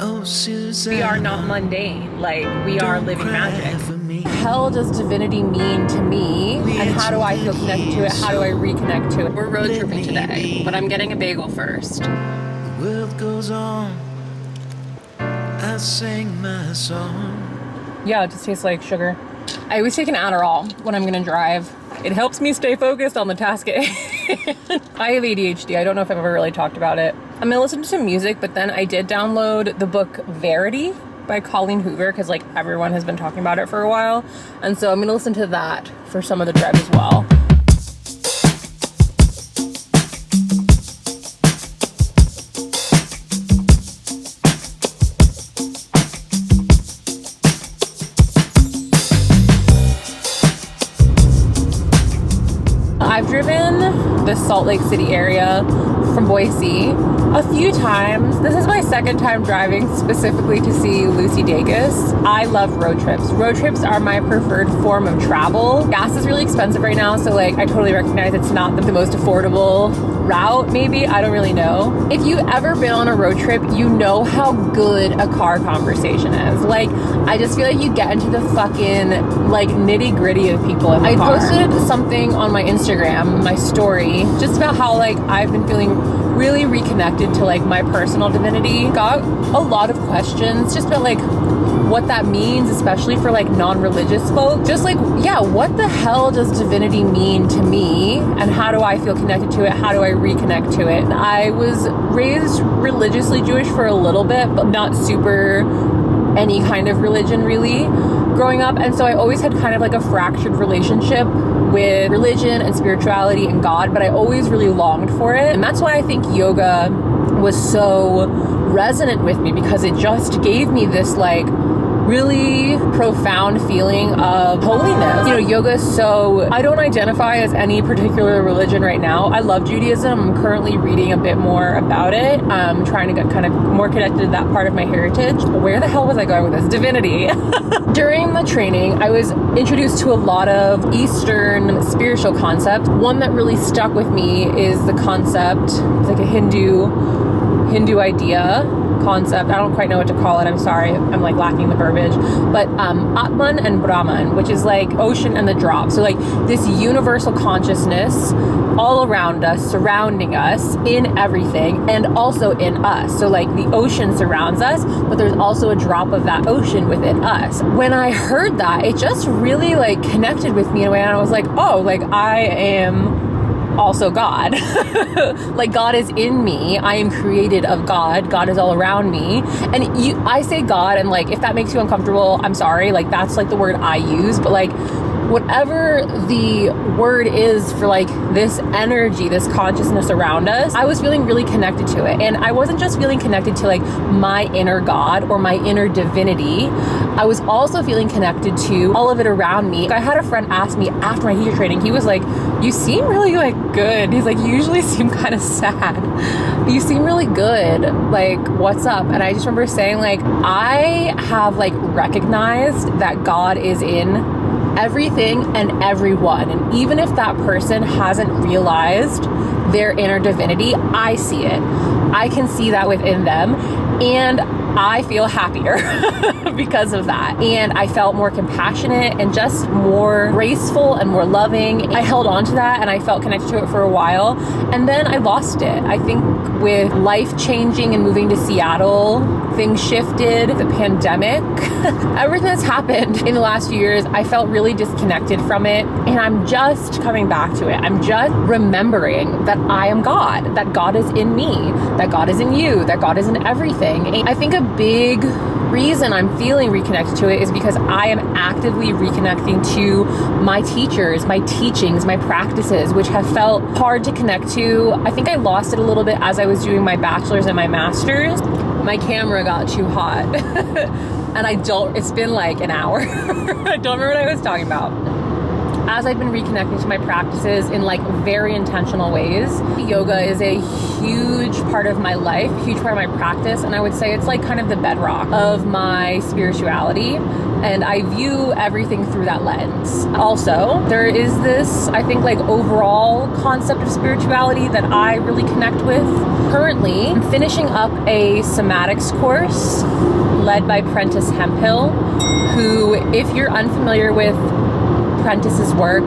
Oh, Susanna, we are not mundane. Like, we are living magic. Hell does divinity mean to me, and how do I feel connected to it? How do I reconnect to it? We're road tripping today, but I'm getting a bagel first. The world goes on. I sing my song. Yeah, it just tastes like sugar. I always take an Adderall when I'm gonna drive. It helps me stay focused on the task at hand. I have ADHD. I don't know if I've ever really talked about it. I'm gonna listen to some music, but then I did download the book Verity by Colleen Hoover because like everyone has been talking about it for a while. And so I'm gonna listen to that for some of the drive as well. I've driven the Salt Lake City area from Boise a few times. This is my second time driving specifically to see Lucy Dacus. I love road trips. Road trips are my preferred form of travel. Gas is really expensive right now, so like I totally recognize it's not the most affordable route, maybe. I don't really know. If you've ever been on a road trip, you know how good a car conversation is. Like, I just feel like you get into the fucking like nitty gritty of people in the car. I posted something on my Instagram, my story, just about how like I've been feeling really reconnected to like my personal divinity. Got a lot of questions just about like what that means, especially for like non-religious folk. Just like, yeah, what the hell does divinity mean to me, and how do I feel connected to it? How do I reconnect to it? I was raised religiously Jewish for a little bit, but not super any kind of religion really growing up. And so I always had kind of like a fractured relationship with religion and spirituality and God, but I always really longed for it. And that's why I think yoga was so resonant with me, because it just gave me this like really profound feeling of holiness. You know, yoga is so, I don't identify as any particular religion right now. I love Judaism. I'm currently reading a bit more about it. I'm trying to get kind of more connected to that part of my heritage. But where the hell was I going with this? Divinity. During the training, I was introduced to a lot of Eastern spiritual concepts. One that really stuck with me is the concept, it's like a Hindu idea, concept. I don't quite know what to call it. I'm sorry. I'm like lacking the verbiage. But Atman and Brahman, which is like ocean and the drop. So like this universal consciousness all around us, surrounding us in everything, and also in us. So like the ocean surrounds us, but there's also a drop of that ocean within us. When I heard that, it just really like connected with me in a way, and I was like, oh, like I am also God. Like God is in me. I am created of God. God is all around me. And I say God, and like if that makes you uncomfortable, I'm sorry. Like that's like the word I use, but like whatever the word is for like this energy, this consciousness around us, I was feeling really connected to it. And I wasn't just feeling connected to like my inner God or my inner divinity. I was also feeling connected to all of it around me. I had a friend ask me after my teacher training, he was like, you seem really like good. He's like, you usually seem kind of sad. You seem really good. Like, what's up? And I just remember saying like, I have like recognized that God is in everything and everyone. And even if that person hasn't realized their inner divinity, I see it. I can see that within them. And I feel happier because of that. And I felt more compassionate and just more graceful and more loving. I held on to that and I felt connected to it for a while. And then I lost it. I think with life changing and moving to Seattle, things shifted, the pandemic, everything that's happened in the last few years, I felt really disconnected from it. And I'm just coming back to it. I'm just remembering that I am God, that God is in me, that God is in you, that God is in everything. And I think a big reason I'm feeling reconnected to it is because I am actively reconnecting to my teachers, my teachings, my practices, which have felt hard to connect to. I think I lost it a little bit as I was doing my bachelor's and my master's. My camera got too hot and it's been like an hour. I don't remember what I was talking about. as I've been reconnecting to my practices in like very intentional ways. Yoga is a huge part of my life, huge part of my practice, and I would say it's like kind of the bedrock of my spirituality, and I view everything through that lens. Also, there is this, I think, like overall concept of spirituality that I really connect with. Currently, I'm finishing up a somatics course led by Prentice Hemphill, who, if you're unfamiliar with Prentice's work,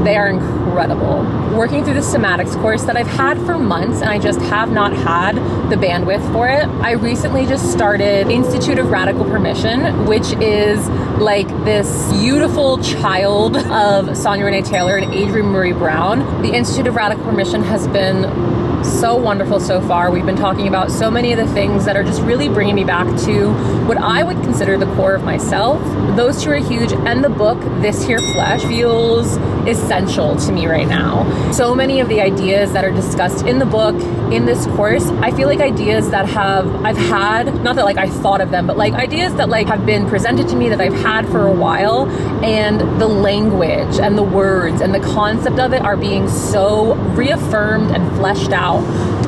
they are incredible. Working through the somatics course that I've had for months and I just have not had the bandwidth for it, I recently just started Institute of Radical Permission, which is like this beautiful child of Sonia Renee Taylor and Adrienne Marie Brown. The Institute of Radical Permission has been so wonderful so far. We've been talking about so many of the things that are just really bringing me back to what I would consider the core of myself. Those two are huge, and the book, This Here Flesh, feels essential to me right now. So many of the ideas that are discussed in the book, in this course, I feel like ideas that I've had, not that like I thought of them, but like ideas that like have been presented to me that I've had for a while, and the language and the words and the concept of it are being so reaffirmed and fleshed out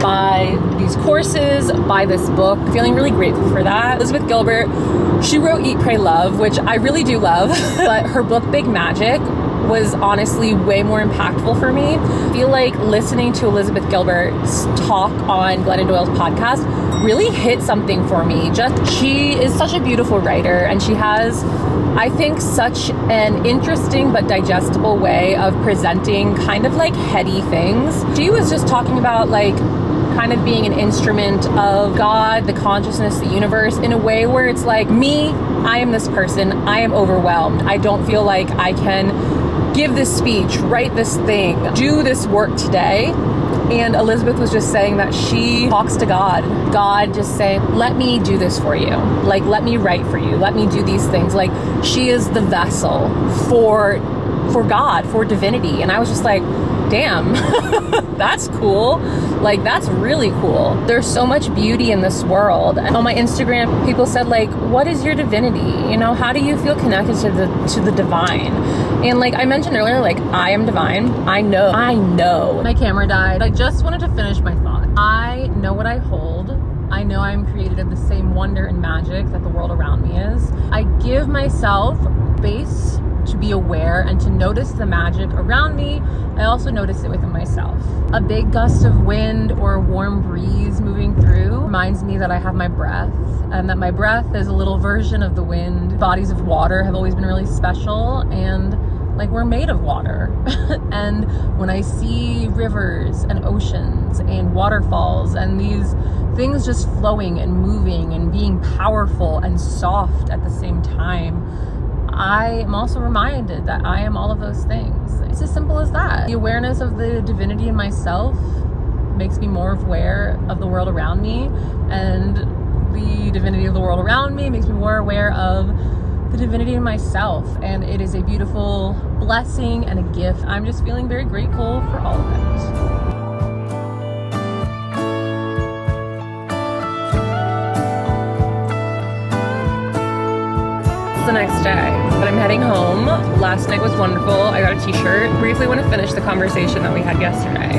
by these courses, by this book. Feeling really grateful for that. Elizabeth Gilbert, she wrote Eat, Pray, Love, which I really do love, but her book Big Magic was honestly way more impactful for me. I feel like listening to Elizabeth Gilbert's talk on Glennon Doyle's podcast really hit something for me. She is such a beautiful writer, and she has, I think, such an interesting but digestible way of presenting kind of like heady things. She was just talking about like kind of being an instrument of God, the consciousness, the universe, in a way where it's like, me, I am this person, I am overwhelmed. I don't feel like I can give this speech, write this thing, do this work today. And Elizabeth was just saying that she talks to God just saying, let me do this for you. Like, let me write for you. Let me do these things. Like, she is the vessel for God, for divinity. And I was just like, damn, that's cool. Like, that's really cool. There's so much beauty in this world. And on my Instagram, people said like, what is your divinity? You know, how do you feel connected to the divine? And like I mentioned earlier, like, I am divine. I know. My camera died. I just wanted to finish my thought. I know what I hold. I know I'm created of the same wonder and magic that the world around me is. I give myself space to be aware and to notice the magic around me. I also notice it within myself. A big gust of wind or a warm breeze moving through reminds me that I have my breath, and that my breath is a little version of the wind. Bodies of water have always been really special, and like, we're made of water. And when I see rivers and oceans and waterfalls and these things just flowing and moving and being powerful and soft at the same time, I am also reminded that I am all of those things. It's as simple as that. The awareness of the divinity in myself makes me more aware of the world around me, and the divinity of the world around me makes me more aware of the divinity in myself. And it is a beautiful blessing and a gift. I'm just feeling very grateful for all of it. The next day, but I'm heading home. Last night was wonderful. I got a t-shirt. Briefly want to finish the conversation that we had yesterday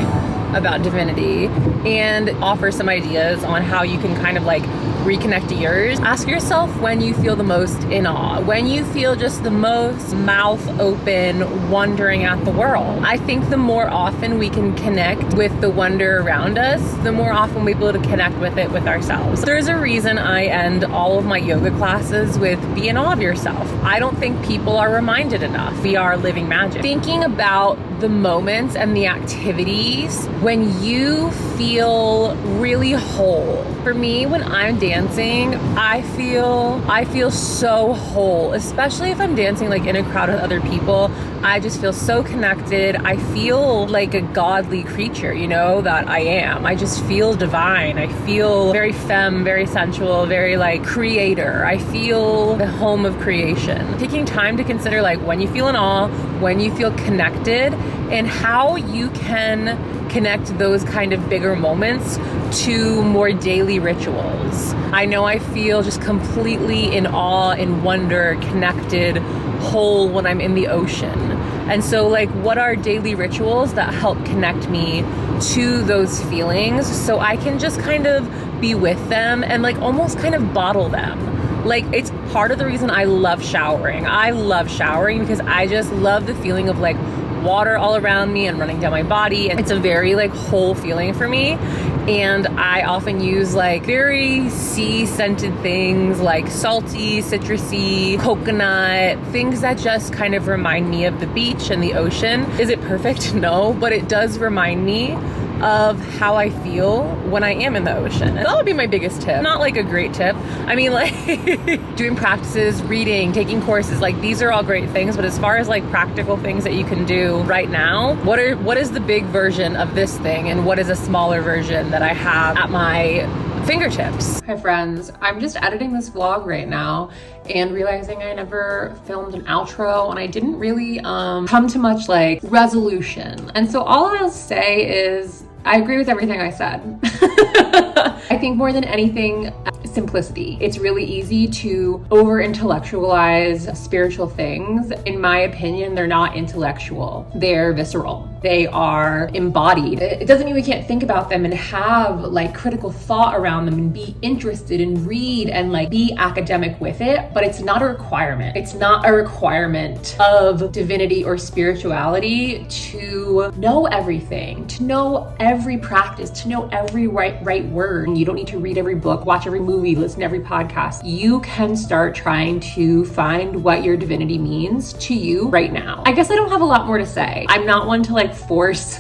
about divinity and offer some ideas on how you can kind of like reconnect to yours. Ask yourself when you feel the most in awe, when you feel just the most mouth open, wondering at the world. I think the more often we can connect with the wonder around us, the more often we'll be able to connect with it with ourselves. There's a reason I end all of my yoga classes with be in awe of yourself. I don't think people are reminded enough. We are living magic. Thinking about the moments and the activities when you feel really whole. For me, when I'm dancing, I feel so whole, especially if I'm dancing like in a crowd with other people. I just feel so connected. I feel like a godly creature, you know, that I am. I just feel divine. I feel very femme, very sensual, very like creator. I feel the home of creation. Taking time to consider like when you feel in awe, when you feel connected, and how you can connect those kind of bigger moments to more daily rituals. I know I feel just completely in awe, in wonder, connected, whole when I'm in the ocean. And so like, what are daily rituals that help connect me to those feelings so I can just kind of be with them and like almost kind of bottle them. Like, it's part of the reason I love showering. I love showering because I just love the feeling of like water all around me and running down my body. And it's a very like whole feeling for me. And I often use like very sea scented things like salty, citrusy, coconut, things that just kind of remind me of the beach and the ocean. Is it perfect? No, but it does remind me of how I feel when I am in the ocean. And that would be my biggest tip. Not like a great tip. I mean, like doing practices, reading, taking courses, like these are all great things. But as far as like practical things that you can do right now, what is the big version of this thing and what is a smaller version that I have at my fingertips? Hi friends, I'm just editing this vlog right now and realizing I never filmed an outro and I didn't really come to much like resolution. And so all I'll say is I agree with everything I said. I think more than anything, simplicity. It's really easy to over-intellectualize spiritual things. In my opinion, they're not intellectual. They're visceral. They are embodied. It doesn't mean we can't think about them and have like critical thought around them and be interested and read and like be academic with it, but it's not a requirement. It's not a requirement of divinity or spirituality to know everything, to know every practice, to know every right word. You don't need to read every book, watch every movie, listen to every podcast. You can start trying to find what your divinity means to you right now. I guess I don't have a lot more to say. I'm not one to like force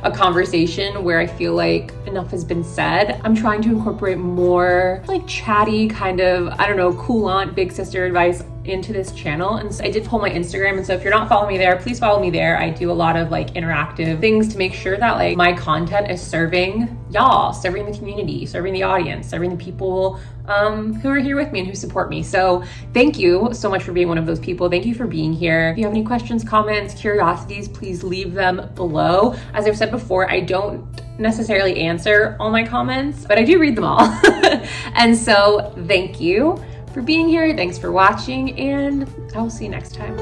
a conversation where I feel like enough has been said. I'm trying to incorporate more like chatty kind of, I don't know, cool aunt, big sister advice into this channel. And so I did pull my Instagram. And so if you're not following me there, please follow me there. I do a lot of like interactive things to make sure that like my content is serving y'all, serving the community, serving the audience, serving the people who are here with me and who support me. So thank you so much for being one of those people. Thank you for being here. If you have any questions, comments, curiosities, please leave them below. As I've said before, I don't necessarily answer all my comments, but I do read them all. And so thank you for being here. Thanks for watching, and I will see you next time.